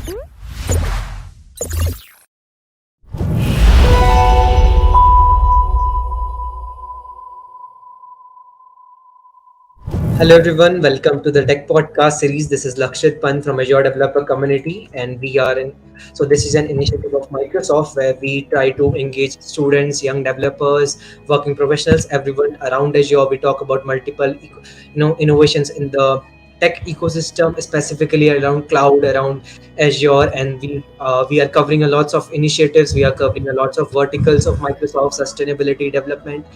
Hello everyone, welcome to the Tech Podcast series. This is Lakshit Pan from Azure Developer Community, and we are in. So this is an initiative of Microsoft where we try to engage students, young developers, working professionals, everyone around Azure. We talk about multiple, innovations in the tech ecosystem, specifically around cloud, around Azure, and we are covering a lots of initiatives. We are covering a lots of verticals of Microsoft sustainability development,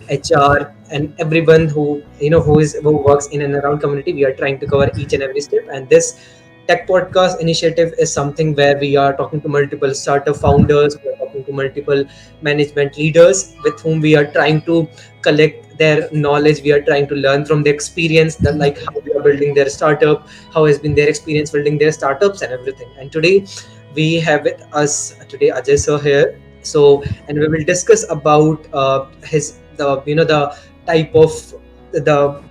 HR, and everyone who works in and around community. We are trying to cover each and every step. And this tech podcast initiative is something where we are talking to multiple startup founders, we are talking to multiple management leaders with whom we are trying to collect their knowledge. We are trying to learn from the experience that like how they are building their startup, how has been their experience building their startups and everything. And today we have with us today Ajay sir here. So, and we will discuss about the type of the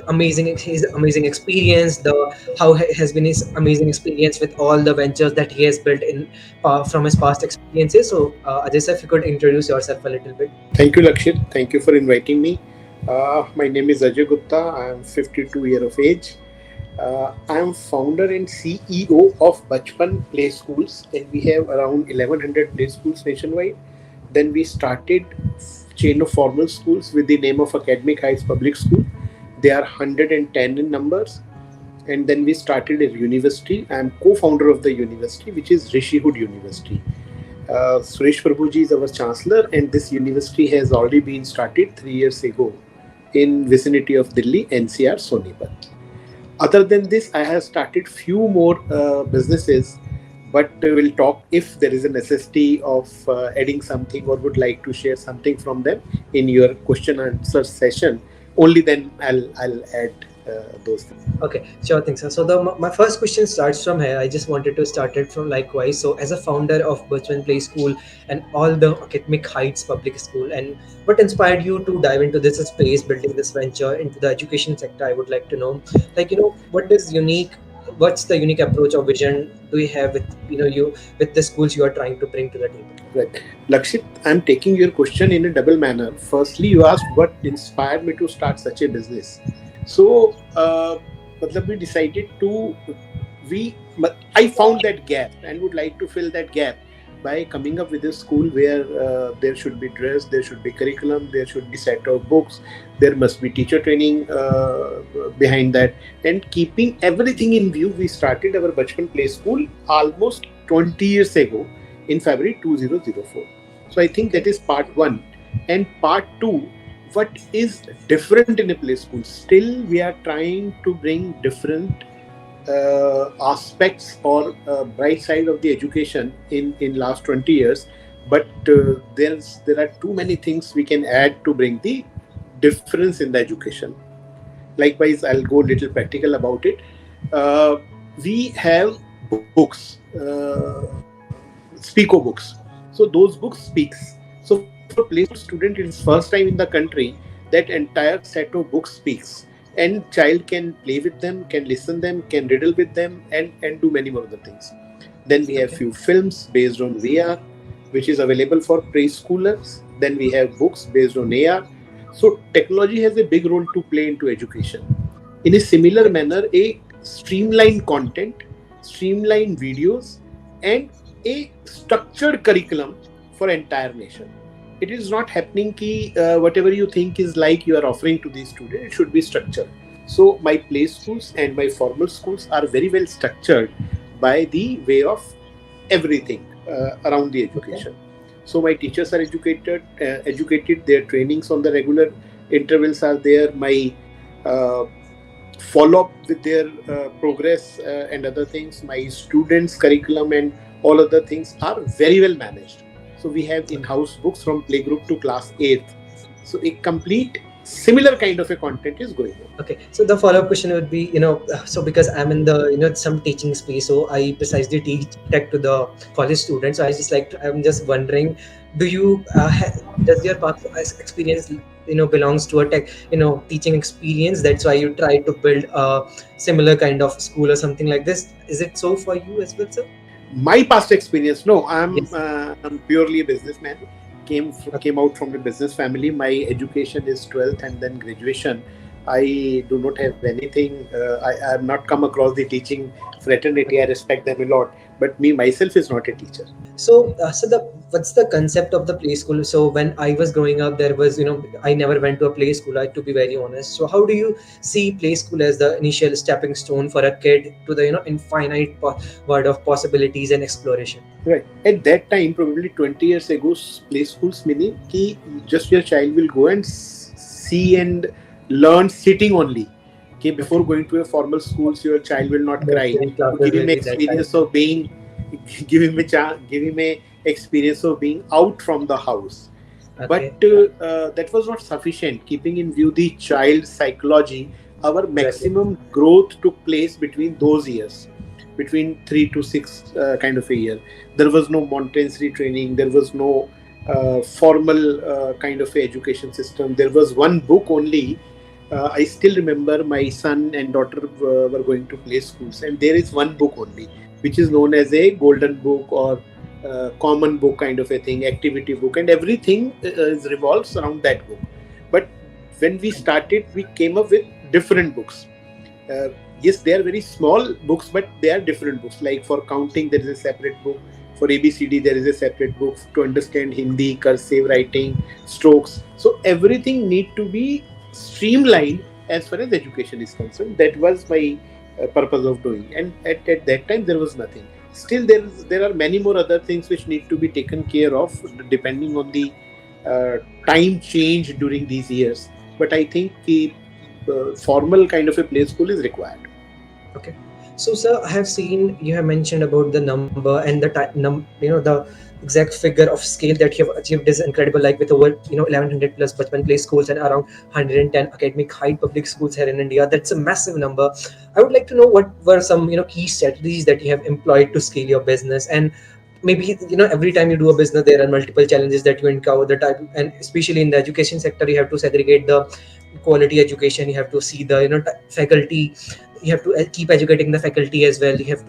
amazing his amazing experience, the how has been his amazing experience with all the ventures that he has built in from his past experiences. So, Ajay sir, if you could introduce yourself a little bit. Thank you, Lakshit. Thank you for inviting me. My name is Ajay Gupta. I am 52 years of age. I am founder and CEO of Bachpan Play Schools, and we have around 1100 play schools nationwide. Then we started chain of formal schools with the name of Academic Heights Public School. They are 110 in numbers. And then we started a university. I am co-founder of the university, which is Rishihood University. Suresh Prabhuji is our chancellor, and this university has already been started 3 years ago in vicinity of Delhi, NCR, Sonipat. Other than this, I have started few more businesses, but we'll talk if there is a necessity of adding something or would like to share something from them in your question answer session. Only then I'll add those things. Okay, sure thing, sir. So my first question starts from here. I just wanted to start it from likewise. So, as a founder of Bachpan Play School and all the Academic Heights Public School, and what inspired you to dive into this space, building this venture into the education sector? I would like to know, what is unique? What's the unique approach or vision do you have with you with the schools you are trying to bring to the table? Right. Lakshit, I'm taking your question in a double manner. Firstly, you asked what inspired me to start such a business. So, we decided I found that gap and would like to fill that gap by coming up with a school where there should be dress, there should be curriculum, there should be set of books, there must be teacher training behind that. And keeping everything in view, we started our Bachpan Play School almost 20 years ago in February 2004. So I think that is part one. And part two, what is different in a play school? Still, we are trying to bring different aspects or bright side of the education in last 20 years. But there are too many things we can add to bring the difference in the education. Likewise, I'll go a little practical about it. We have books, Speako books. So those books speaks. So for play school student, it is first time in the country that entire set of books speaks, and child can play with them, can listen them, can riddle with them, and do many more other things. Then we have few films based on VR, which is available for preschoolers. Then we have books based on AR. So technology has a big role to play into education. In a similar manner, a streamlined content, streamlined videos, and a structured curriculum for entire nation. It is not happening ki whatever you think is like you are offering to these students, it should be structured. So my play schools and my formal schools are very well structured by the way of everything around the education. So my teachers are educated, their trainings on the regular intervals are there, my follow up with their progress and other things, my students' curriculum and all other things are very well managed. So we have in-house books from playgroup to class 8th. So a complete similar kind of a content is going on. Okay, so the follow-up question would be, so because I'm in the, some teaching space, so I precisely teach tech to the college students. So I'm just wondering, does your past experience, belongs to a tech, teaching experience? That's why you try to build a similar kind of school or something like this. Is it so for you as well, sir? My past experience, no, Yes. I'm purely a businessman. Okay. Came out from a business family. My education is 12th and then graduation. I do not have anything. I have not come across the teaching fraternity. I respect them a lot, but me myself is not a teacher. So the what's the concept of the play school? So when I was growing up, there was, I never went to a play school. I to be very honest. So how do you see play school as the initial stepping stone for a kid to the infinite world of possibilities and exploration? Right. At that time, probably 20 years ago, play schools meaning कि just your child will go and see and learn sitting only. Okay, before Okay. going to a formal schools, your child will not cry. Nurturing To classes give will him be that time. experience of being, give him a experience of being out from the house. But Okay. that was not sufficient. Keeping in view the child's psychology, our Exactly. maximum growth took place between those years, between 3 to 6 kind of a year. There was no Montessori training. There was no formal kind of a education system. There was one book only. I still remember my son and daughter were going to play schools, and there is one book only, which is known as a golden book or common book kind of a thing, activity book, and everything revolves around that book. But when we started, we came up with different books. uh, yes, they are very small books, but they are different books. Like for counting, there is a separate book. For ABCD, there is a separate book to understand Hindi, cursive writing, strokes. So everything need to be streamlined as far as education is concerned. That was my purpose of doing. And at that time, there was nothing. Still, there are many more other things which need to be taken care of depending on the uh, time change during these years. But I think the formal kind of a play school is required. Okay. So, sir, I have seen you have mentioned about the number and the the exact figure of scale that you have achieved is incredible. Like with over 1100 plus Bachpan play schools and around 110 academic height public schools here in India. That's a massive number. I would like to know what were some key strategies that you have employed to scale your business, and maybe every time you do a business there are multiple challenges that you encounter, the type, and especially in the education sector you have to segregate the quality education, you have to see the faculty, you have to keep educating the faculty as well, you have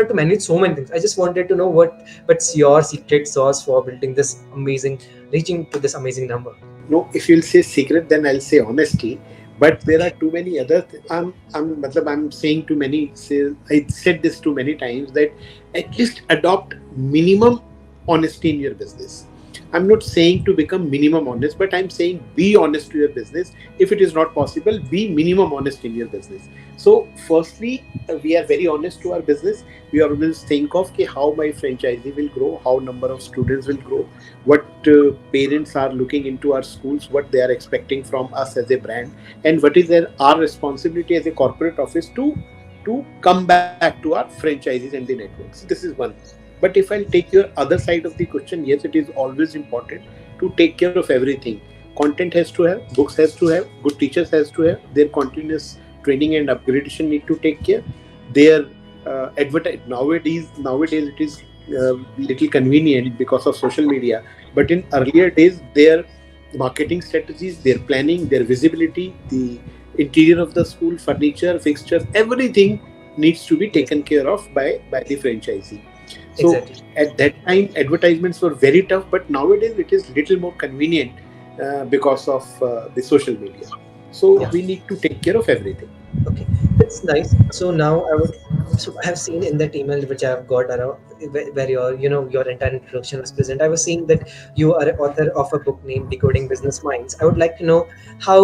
to manage so many things. I just wanted to know what's your secret sauce for building this amazing, reaching to this amazing number. No, if you'll say secret, then I'll say honesty. But there are too many other. I'm saying too many. I said this too many times that at least adopt minimum honesty in your business. I'm not saying to become minimum honest, but I'm saying be honest to your business. If it is not possible, be minimum honest in your business. So, firstly, we are very honest to our business. We always think of ki how my franchisee will grow, how number of students will grow, what parents are looking into our schools, what they are expecting from us as a brand, and what is our responsibility as a corporate office to come back to our franchises and the networks. This is one. But if I'll take your other side of the question, yes, it is always important to take care of everything. Content has to have, books has to have, good teachers has to have, their continuous training and upgradation need to take care. Their advertise nowadays it is little convenient because of social media. But in earlier days, their marketing strategies, their planning, their visibility, the interior of the school, furniture, fixtures, everything needs to be Yes, taken care of by the franchisee. So exactly. at that time, advertisements were very tough, but nowadays it is little more convenient because of the social media. So Yeah. we need to take care of everything. Okay, that's nice. So now I have seen in that email which I have got around, where your entire introduction was present. I was seeing that you are an author of a book named Decoding Business Minds. I would like to know how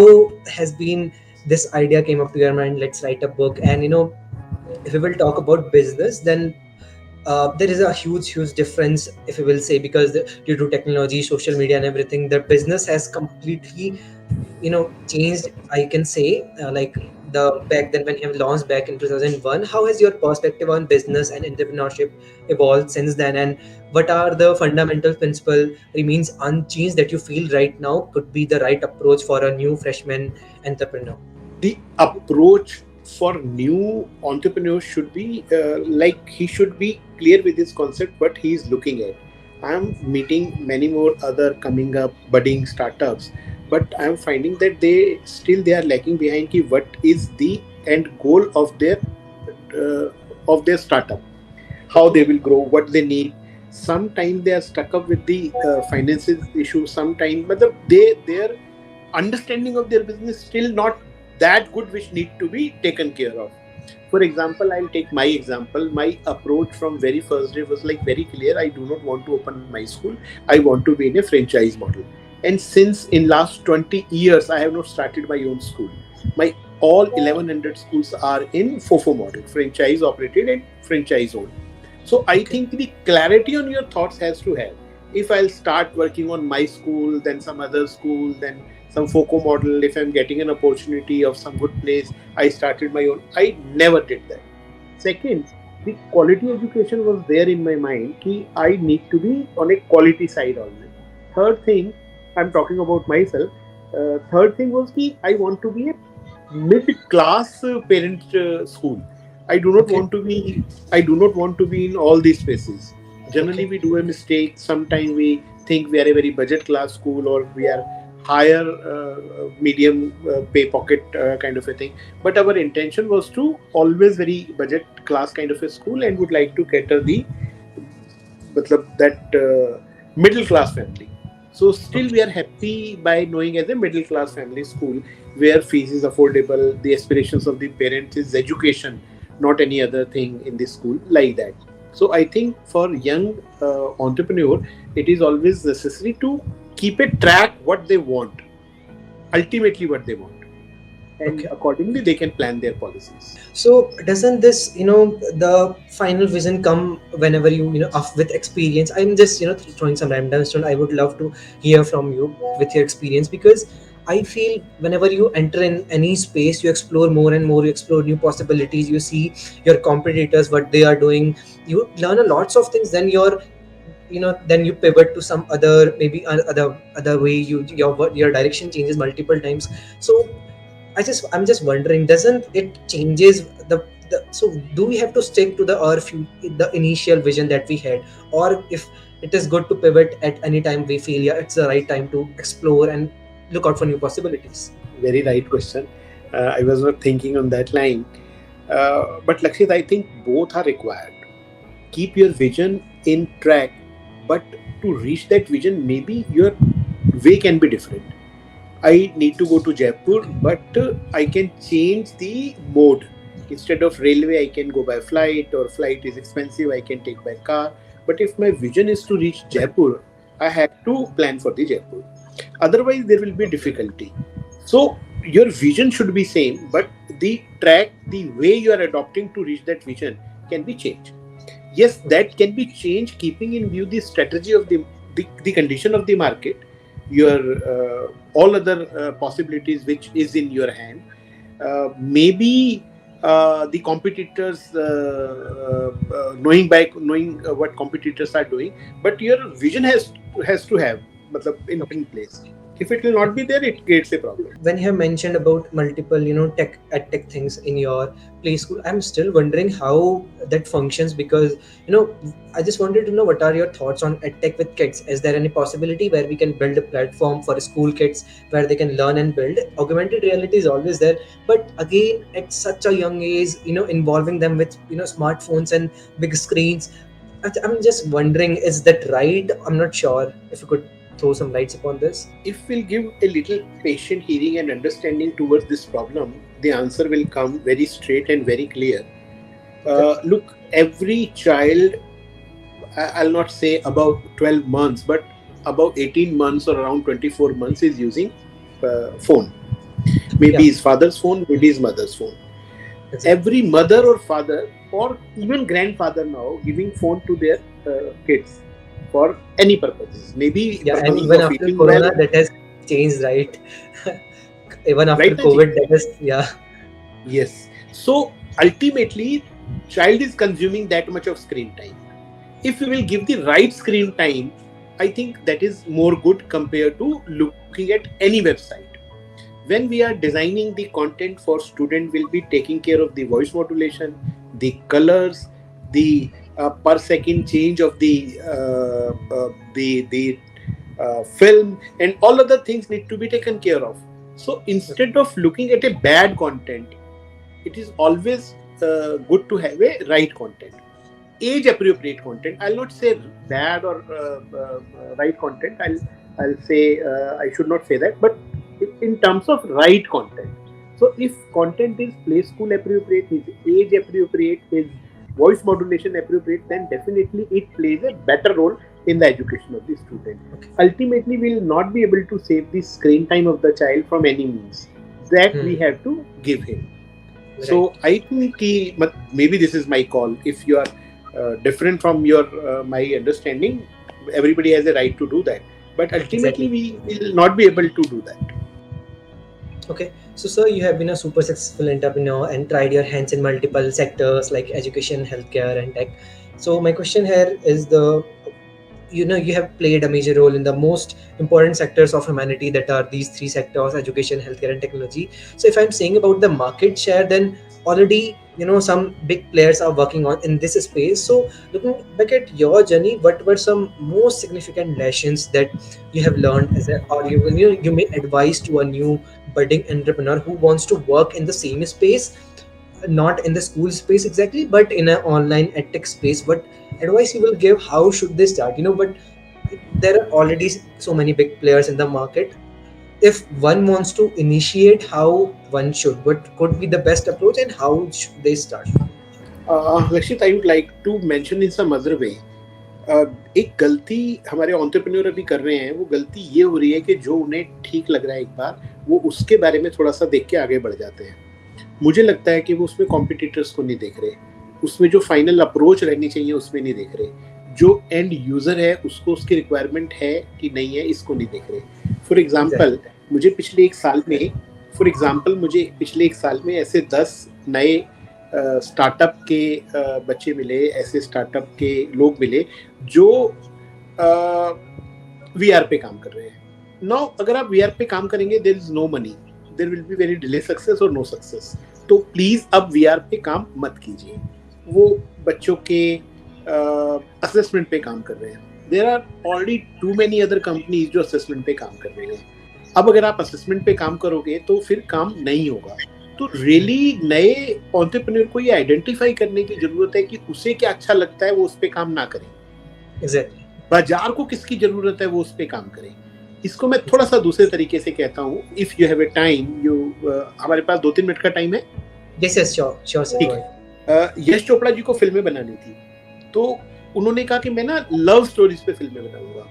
has been this idea came up to your mind. Let's write a book, and if we will talk about business, then there is a huge difference, if we will say, because due to technology, social media, and everything, the business has completely changed, I can say. Like the back then when you have launched back in 2001, how has your perspective on business and entrepreneurship evolved since then, and what are the fundamental principle remains unchanged that you feel right now could be the right approach for a new freshman entrepreneur? The approach for new entrepreneurs should be like he should be clear with his concept what he is looking at. I am meeting many more other coming up budding startups, but I am finding that they are lacking behind what is the end goal uh, of their startup. how Okay. they will grow, what they need. Sometimes they are stuck up with the finances issue. Sometimes, but their understanding of their business still not that good, which need to be taken care of. For example, I'll take my example. My approach from very first day was like very clear. I do not want to open my school. I want to be in a franchise model. And since in last 20 years, I have not started my own school. My all 1100 schools are in FOFO model, franchise operated and franchise owned. So I Okay. think the clarity on your thoughts has to have. If I'll start working on my school, then some other school, then some FOCO model, if I'm getting an opportunity of some good place, I started my own. I never did that. Second, the quality education was there in my mind ki I need to be on a quality side always. Third thing, I'm talking about myself. Third thing was ki I want to be a mid-class parent school. I do not Okay. want to be. I do not want to be in all these spaces. Generally, Okay. we do a mistake. Sometimes we think we are a very budget class school or we are higher medium pay pocket kind of a thing. But our intention was to always very budget class kind of a school and would like to cater the matlab, that middle class family. So still Okay. we are happy by knowing as a middle class family school where fees is affordable, the aspirations of the parents is education, not any other thing in the school like that. So I think for young entrepreneur, it is always necessary to keep a track what they want, ultimately what they want, and Okay. accordingly they can plan their policies. So doesn't this, the final vision come whenever with experience? I'm just, throwing some random stone. I would love to hear from you with your experience, because I feel whenever you enter in any space, you explore more and more, you explore new possibilities, you see your competitors, what they are doing, you learn a lots of things, then then you pivot to some other, maybe other way, your direction changes multiple times. So I'm just wondering, doesn't it changes the so do we have to stick to the initial vision that we had, or if it is good to pivot at any time we feel, yeah, it's the right time to explore and look out for new possibilities? Very right question. I was not thinking on that line. But Lakshit, I think both are required. Keep your vision in track, but to reach that vision, maybe your way can be different. I need to go to Jaipur, Okay. but I can change the mode. Instead of railway, I can go by flight, or flight is expensive, I can take by car. But if my vision is to reach Right. Jaipur, I have to plan for the Jaipur. Otherwise, there will be difficulty. So your vision should be same, but the track, the way you are adopting to reach that vision can be changed. Yes, Okay. that can be changed keeping in view the strategy of the condition of the market, your all other possibilities which is in your hand. Maybe the competitors knowing what competitors are doing, but your vision has to have matlab, Okay. in place. If it will not be there, it creates a problem. When you have mentioned about multiple tech things in your play school, I'm still wondering how that functions, because you know I just wanted to know what are your thoughts on edtech with kids. Is there any possibility where we can build a platform for school kids where they can learn and build? Augmented reality is always there, but again at such a young age, involving them with smartphones and big screens. I'm just wondering, is that right? I'm not sure if you could throw some lights upon this. If we'll give a little patient hearing and understanding towards this problem, the answer will come very straight and very clear. Okay. Look, every child, I'll not say about 12 months, but about 18 months or around 24 months is using phone. Maybe Yeah. his father's phone, maybe his mother's phone. Exactly. Every mother or father or even grandfather now giving phone to their kids for any purposes. Maybe Yeah, and purposes even of after eating well, Corona, that has changed, right? Even after right, Naji? COVID, that is, yeah. Yes. So ultimately, child is consuming that much of screen time. If we will give the right screen time, I think that is more good compared to looking at any website. When we are designing the content for student, will be taking care of the voice modulation, the colors, the per second change of the film, and all other things need to be taken care of. So instead of looking at a bad content, it is always good to have a right content. age appropriate content. I'll not say bad or right content. I'll say I should not say that, but in terms of right content. So if content is play school appropriate, is age appropriate, is voice modulation appropriate, then definitely it plays a better role in the education of the student. Okay. Ultimately, we will not be able to save the screen time of the child from any means. That we Hmm. have to give him. Right. So I think maybe this is my call. If you are different from your my understanding, everybody has a right to do that. But ultimately, Exactly. we will not be able to do that. Okay, so sir, you have been a super successful entrepreneur and tried your hands in multiple sectors like education, healthcare, and tech. So my question here is the, you have played a major role in the most important sectors of humanity, that are these three sectors: education, healthcare, and technology. So if I'm saying about the market share, then already some big players are working on in this space. So looking back at your journey, what were some most significant lessons that you have learned as a, or you may advise to a new budding entrepreneur who wants to work in the same space, not in the school space exactly, but in an online edtech space? What advice you will give? How should they start? But there are already so many big players in the market. If one wants to initiate, how one should, what could be the best approach, and how should they start? Lakshit, I would like to mention in some other way. एक गलती हमारे entrepreneur अभी कर रहे हैं, वो गलती ये हो रही है कि जो उन्हें ठीक लग रहा है एक बार, वो उसके बारे में थोड़ा सा देख के आगे बढ़ जाते हैं. मुझे लगता है कि वो उसमें कॉम्पिटिटर्स को नहीं देख रहे, उसमें जो फाइनल अप्रोच रहनी चाहिए उसमें नहीं देख रहे, जो एंड यूज़र है उसको उसकी रिक्वायरमेंट है कि नहीं है इसको नहीं देख रहे. For example Exactly. मुझे पिछले एक साल में फॉर एग्जांपल मुझे पिछले एक साल में ऐसे 10 नए स्टार्टअप के बच्चे मिले, ऐसे स्टार्टअप के लोग मिले जो वीआर पे काम कर रहे हैं. नाउ अगर आप वीआर पे काम करेंगे, there is no money, there will be very delay success और नो सक्सेस. तो प्लीज अब वीआर पे काम मत कीजिए. वो बच्चों के असेसमेंट पे काम कर रहे हैं. There are already too many other companies जो असेसमेंट पे काम कर रही हैं. अब अगर आप असेसमेंट पे काम करोगे तो फिर काम नहीं होगा. तो रियली नए एंटरप्रेन्योर को ये आइडेंटिफाई करने की जरूरत है कि उसे क्या अच्छा लगता है, वो उस पे काम ना करें. Exactly. बाजार को किसकी जरूरत है, वो उस पे काम करें. इसको मैं थोड़ा सा दूसरे तरीके से कहता हूँ. If you have a time, हमारे पास 2-3 मिनट का टाइम है. Yes, yes, sure sir, ठीक go है. ahead. यश चोपड़ा जी को फिल्में बनानी थी, तो उन्होंने कहा कि मैं ना लव स्टोरीज पे फिल्में बनाऊंगा.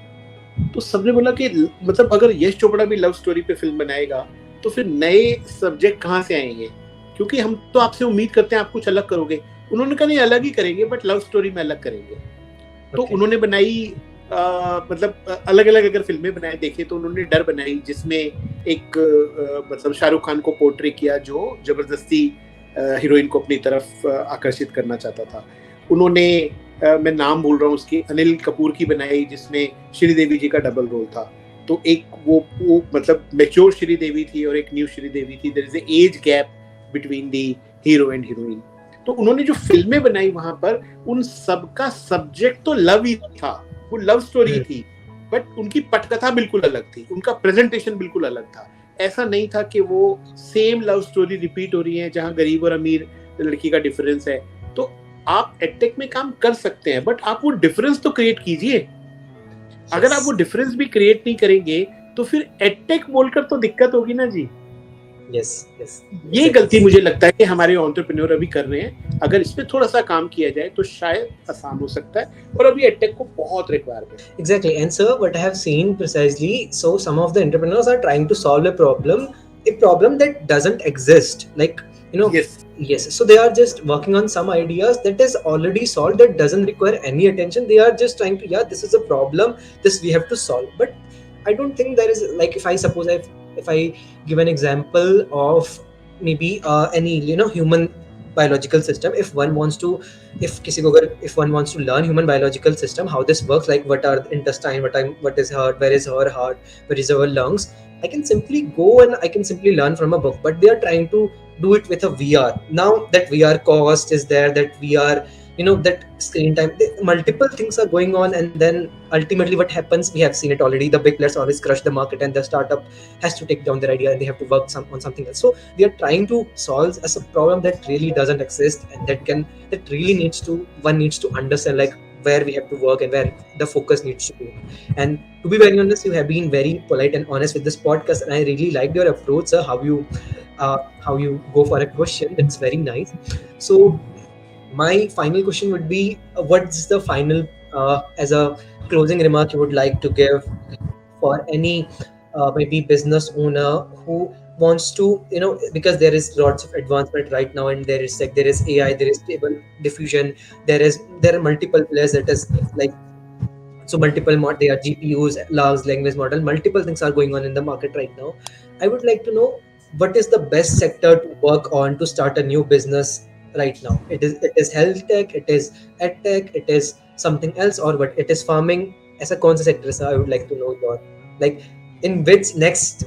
तो सबने बोला कि मतलब अगर यश चोपड़ा भी लव स्टोरी पे फिल्म बनाएगा तो फिर नए सब्जेक्ट कहाँ से आएंगे, क्योंकि हम तो आपसे उम्मीद करते हैं आप कुछ अलग करोगे. उन्होंने कहा नहीं, अलग ही करेंगे बट लव स्टोरी में अलग करेंगे. तो Okay. उन्होंने बनाई मतलब अलग अलग अगर फिल्में बनाए देखे तो उन्होंने डर बनाई जिसमें एक मतलब शाहरुख खान को पोर्ट्रे किया जो जबरदस्ती हीरोइन को अपनी तरफ आकर्षित करना चाहता था. उन्होंने मैं नाम भूल रहा हूँ उसकी, अनिल कपूर की बनाई जिसमें श्रीदेवी जी का डबल रोल था. तो एक वो मतलब मेच्योर श्रीदेवी थी और एक न्यू श्रीदेवी थी. There is a age gap between the hero and heroine. तो उन्होंने जो फिल्में बनाई वहां पर उन सबका सब्जेक्ट तो लव ही था, वो लव स्टोरी थी, बट उनकी पटकथा बिल्कुल अलग थी, उनका प्रेजेंटेशन बिल्कुल अलग था. ऐसा नहीं था कि वो सेम लव स्टोरी रिपीट हो रही है जहां गरीब और अमीर लड़की का डिफरेंस है. तो आप एडटेक में काम कर सकते हैं बट आप वो डिफरेंस तो क्रिएट कीजिए. अगर आप वो डिफरेंस भी क्रिएट नहीं करेंगे तो फिर एडटेक बोलकर तो दिक्कत होगी ना जी. Yes, yes. ये गलती मुझे लगता है कि हमारे एंटरप्रेन्योर अभी कर रहे हैं. अगर इस पे थोड़ा सा काम किया जाए तो शायद आसान हो सकता है, और अभी एडटेक को बहुत रिक्वायरमेंट है. Exactly. And sir, what I have seen precisely, so some of the entrepreneurs are trying to solve a problem that doesn't exist. Like, Yes. yes. So they are just working on some ideas that is already solved, that doesn't require any attention. They are just trying to, yeah, this is a problem, this we have to solve. But I don't think there is, like, if I give an example of maybe any human biological system. If one wants to, if one wants to learn human biological system, how this works, like what are the intestine, what is heart, where is her heart, where is our lungs, I can simply go and I can simply learn from a book. But they are trying to do it with a VR. Now that VR cost is there, that VR that screen time, multiple things are going on, and then ultimately what happens, we have seen it already, the big players always crush the market and the startup has to take down their idea and they have to work on something else. So they are trying to solve as a problem that really doesn't exist, and that really needs to, one needs to understand like where we have to work and where the focus needs to be. And to be very honest, you have been very polite and honest with this podcast, and I really liked your approach, sir, how you go for a question. That's very nice. So my final question would be, what's the final, as a closing remark you would like to give for any maybe business owner who wants to, because there is lots of advancement right now, and there is AI, there is stable diffusion, there are multiple players that is like, so multiple they are GPUs, large language model, multiple things are going on in the market right now. I would like to know, what is the best sector to work on to start a new business right now? It is health tech, it is ed tech, it is something else, or what, it is farming? As a कौन सा sector sir, I would like to know your, like, in which next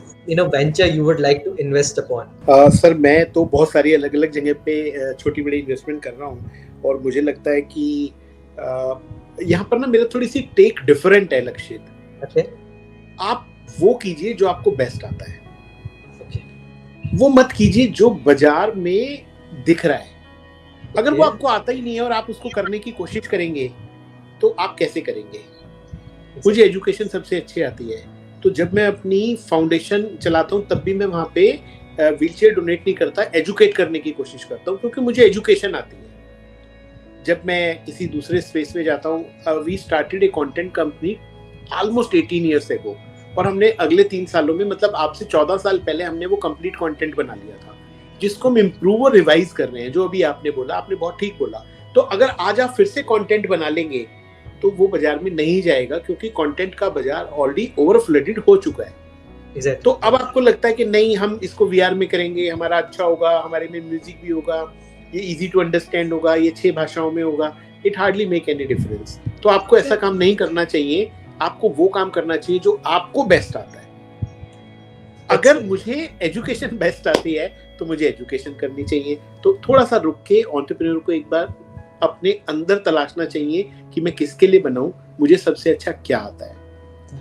venture you would like to invest upon. Sir मैं तो बहुत सारी अलग अलग जगह पे छोटी बड़ी इन्वेस्टमेंट कर रहा हूँ, और मुझे लगता है कि यहाँ पर ना मेरा थोड़ी सी टेक डिफरेंट है लक्षित। Okay. आप वो कीजिए जो आपको बेस्ट आता है, Okay. वो मत कीजिए जो बाजार में दिख रहा है। अगर वो Okay. आपको आता ही नहीं है और आप उसको करने की कोशिश करेंगे तो आप कैसे करेंगे? मुझे एजुकेशन सबसे अच्छी आती है, तो जब मैं अपनी फाउंडेशन चलाता हूँ तब भी मैं वहाँ पे व्हीलचेयर डोनेट नहीं करता, एजुकेट करने की कोशिश करता हूँ, क्योंकि मुझे एजुकेशन आती है। जब मैं किसी दूसरे स्पेस में जाता हूँ, we started a content company almost 18 years ago, और हमने अगले 3 सालों में, मतलब आपसे 14 साल पहले हमने वो कंप्लीट कंटेंट बना लिया था, जिसको हम इम्प्रूव और रिवाइज कर रहे हैं। जो अभी आपने बोला, आपने बहुत ठीक बोला। तो अगर आज आप फिर से कंटेंट बना लेंगे तो वो बाजार में नहीं जाएगा, क्योंकि कंटेंट का बाजार ऑलरेडी ओवरफ्लडेड हो चुका है। Exactly. तो अब आपको लगता है कि नहीं, हम इसको वीआर में करेंगे, हमारा अच्छा होगा, हमारे में म्यूजिक भी होगा, ये इजी टू अंडरस्टैंड होगा, ये 6 भाषाओं में होगा, it hardly make any difference. तो आपको ऐसा काम नहीं करना चाहिए, आपको वो काम करना चाहिए जो आपको बेस्ट आता है। अगर मुझे एजुकेशन बेस्ट आती है तो मुझे एजुकेशन करनी चाहिए। तो थोड़ा सा रुक के एंटरप्रेन्योर को एक बार अपने अंदर तलाशना चाहिए कि मैं किसके लिए बनाऊं, मुझे सबसे अच्छा क्या आता है।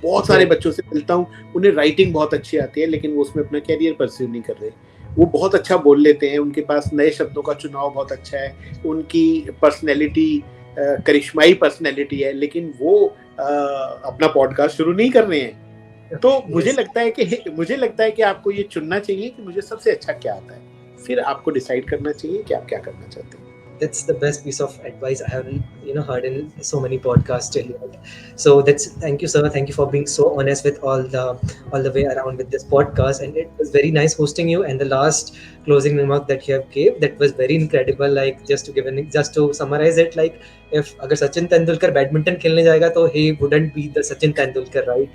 बहुत सारे बच्चों से मिलता हूँ, उन्हें राइटिंग बहुत अच्छी आती है, लेकिन वो उसमें अपना कैरियर परस्यू नहीं कर रहे। वो बहुत अच्छा बोल लेते हैं, उनके पास नए शब्दों का चुनाव बहुत अच्छा है, उनकी पर्सनैलिटी करिश्माई पर्सनैलिटी है, लेकिन वो अपना पॉडकास्ट शुरू नहीं कर रहे हैं। तो मुझे लगता है कि आपको ये चुनना चाहिए कि मुझे सबसे अच्छा क्या आता है, फिर आपको डिसाइड करना चाहिए कि आप क्या करना चाहते हैं। That's the best piece of advice I have heard in so many podcasts till yet. So that's, thank you sir, thank you for being so honest with all the way around with this podcast, and it was very nice hosting you. And the last closing remark that you have gave, that was very incredible. Like, just to summarize it, like, if agar Sachin Tendulkar badminton खेलने जाएगा तो he wouldn't be the Sachin Tendulkar, right?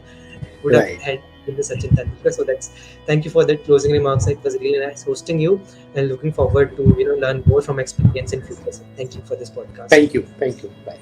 Would have Right. had been the Sachin Tendulkar. So that's, thank you for that closing remarks. It was really nice hosting you, and looking forward to learn more from experience in future. So thank you for this podcast. Thank you. Bye.